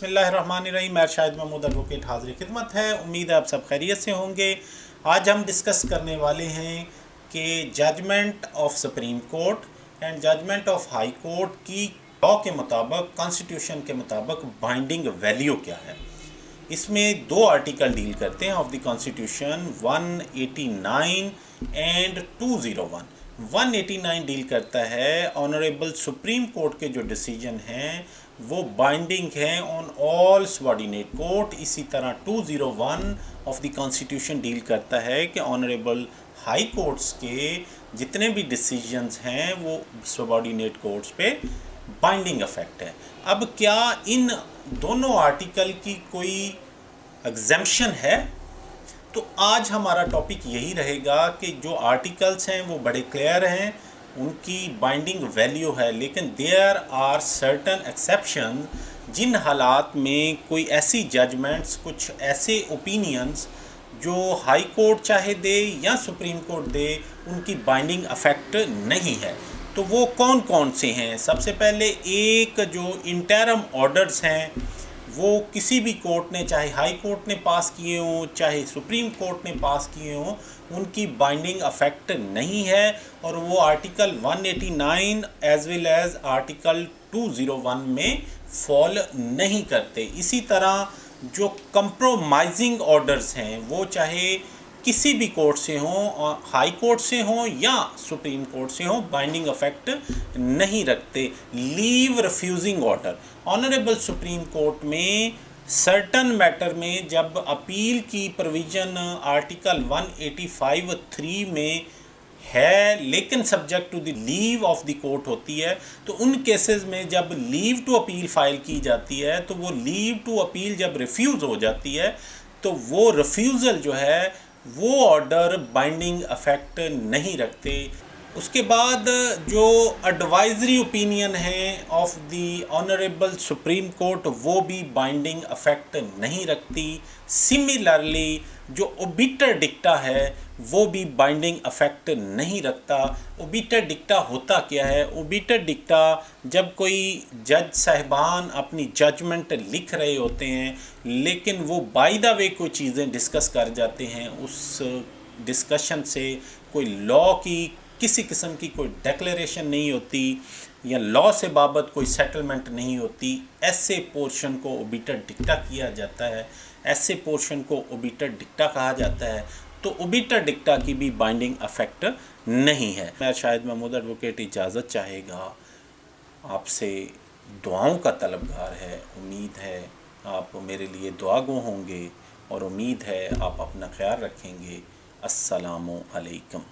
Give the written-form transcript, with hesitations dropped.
बिस्मिल्लाहिर्रहमानिर्रहीम। मैं शाहिद महमूद एडवोकेट हाज़िर खिदमत है। उम्मीद है आप सब खैरियत से होंगे। आज हम डिस्कस करने वाले हैं कि judgment of supreme court and judgment of high court की लॉ के मुताबिक, कॉन्स्टिट्यूशन के मुताबिक बाइंडिंग वैल्यू क्या है। इसमें दो आर्टिकल डील करते हैं of the constitution, 189 and 201। 189 deal करता है ऑनरेबल सुप्रीम कोर्ट के जो डिसीजन हैं वो बाइंडिंग हैं ऑन ऑल सबऑर्डिनेट कोर्ट। इसी तरह 201 ऑफ द कॉन्स्टिट्यूशन डील करता है कि ऑनरेबल हाई कोर्ट्स के जितने भी डिसीजंस हैं वो सबऑर्डिनेट कोर्ट्स पे बाइंडिंग इफेक्ट है। अब क्या इन दोनों आर्टिकल की कोई एग्जेम्पशन है? तो आज हमारा टॉपिक यही रहेगा कि जो आर्टिकल्स हैं वो बड़े क्लियर हैं, उनकी बाइंडिंग वैल्यू है, लेकिन देयर आर सर्टन एक्सेप्शन जिन हालात में कोई ऐसी जजमेंट्स, कुछ ऐसे ओपिनियंस जो हाई कोर्ट चाहे दे या सुप्रीम कोर्ट दे, उनकी बाइंडिंग अफेक्ट नहीं है। तो वो कौन कौन से हैं? सबसे पहले एक जो इंटरम ऑर्डर्स हैं वो किसी भी कोर्ट ने, चाहे हाई कोर्ट ने पास किए हों चाहे सुप्रीम कोर्ट ने पास किए हों, उनकी बाइंडिंग अफेक्ट नहीं है और वो article 189 as well as article 201 में फॉल नहीं करते। इसी तरह जो कंप्रोमाइजिंग ऑर्डर्स हैं वो चाहे किसी भी कोर्ट से हों, हाई कोर्ट से हों या सुप्रीम कोर्ट से हों, बाइंडिंग इफेक्ट नहीं रखते। Leave refusing order, honourable supreme court में सर्टन मैटर में जब अपील की प्रोविज़न आर्टिकल 185(3) में है लेकिन subject to the leave of the court होती है, तो उन केसेस में जब लीव टू अपील फाइल की जाती है तो वो लीव टू अपील जब रिफ्यूज़ हो जाती है तो वो रिफ्यूज़ल जो है वो ऑर्डर बाइंडिंग अफेक्ट नहीं रखते। उसके बाद जो एडवाइजरी ओपिनियन है of the honourable supreme court वो भी बाइंडिंग अफेक्ट नहीं रखती। सिमिलरली जो ओबिटर डिक्टा है वो भी बाइंडिंग अफेक्ट नहीं रखता। ओबिटर डिक्टा होता क्या है? ओबिटर डिक्टा जब कोई जज साहिबान अपनी जजमेंट लिख रहे होते हैं लेकिन वो बाय द वे कोई चीज़ें डिस्कस कर जाते हैं, उस डिस्कशन से कोई लॉ की किसी किस्म की कोई डिक्लेरेशन नहीं होती या लॉ से बाबत कोई सेटलमेंट नहीं होती, ऐसे पोर्शन को ओबिटर डिक्टा किया जाता है, ऐसे पोर्शन को ओबिटर डिक्टा कहा जाता है। तो ओबिटर डिक्टा की भी बाइंडिंग अफेक्ट नहीं है। मैं शाहिद महमूद एडवोकेट इजाज़त चाहेगा, आपसे दुआओं का तलबगार है। उम्मीद है आप मेरे लिए दुआगो होंगे और उम्मीद है आप अपना ख्याल रखेंगे। अस्सलामु अलैकुम।